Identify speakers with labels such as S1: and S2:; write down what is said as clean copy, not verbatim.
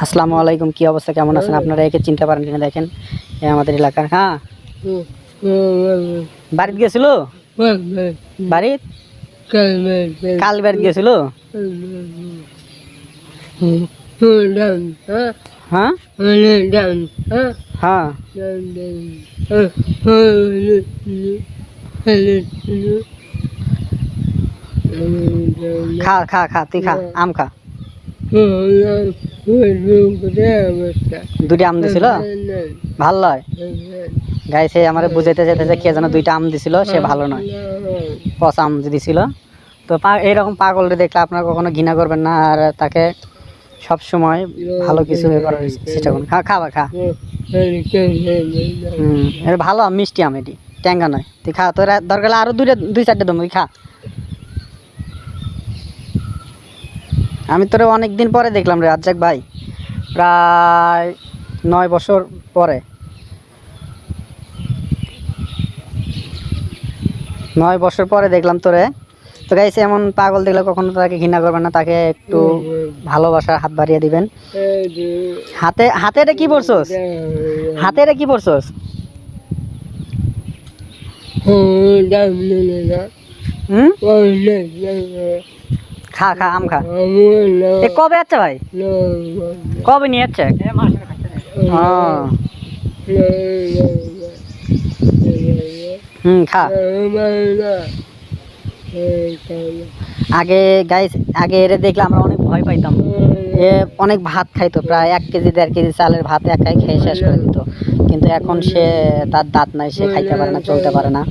S1: আসসালামু আলাইকুম, কি অবস্থা, কেমন আছেন আপনারা? একে চিনতে পারেন কিনা দেখেন, এ আমাদের এলাকার। হ্যাঁ, বাড়িতে গেছিল, বাড়িত কাল বাড়িতে গেছিল। হ্যাঁ হ্যাঁ, খা খা খা, তুই খা, আম খা। দুইটা আম দিছিল, ভাল নয় গাইছে। আমার বুঝাইতে চাইতেছে কে যেন দুইটা আম দিছিল, সে ভালো নয়, পচা আম দিছিল। তো এইরকম পাগলরে দেখলে আপনারা কখনো ঘৃণা করবেন না, আর তাকে সব সময় ভালো কিছু করার চেষ্টা করুন। খা, খাবা খা। এটা ভালো আম, মিষ্টি আম, এটি ট্যাঙ্গা নয়। তুই খা, তোর দরকার আরো দুই চারটে দম, তুই খা। আমি তোরে অনেকদিন পরে দেখলাম রে রাজ্জাক ভাই, প্রায় 9 বছর পরে। 9 বছর পরে দেখলাম তোরে। তো গাইছে, এমন পাগল দেখলে কখনো তাকে ঘৃণা করবেন না, তাকে একটু ভালোবাসার হাত বাড়িয়ে দিবেন। হাতে হাতে এটা কি পরছস? হাতে এটা কি পরছস? খা খা, আম খা। কবে যাচ্ছে ভাই, কবে নিয়ে যাচ্ছে? খা। আগে গাইস, আগে এরে দেখলে আমরা অনেক ভয় পাইতাম। এ অনেক ভাত খাইতো, প্রায় 1 কেজি 1.5 কেজি চালের ভাত একাই খেয়ে শেষ করে দিত। কিন্তু এখন সে, তার দাঁত নাই, সে খাইতে পারে না, চলতে পারে না।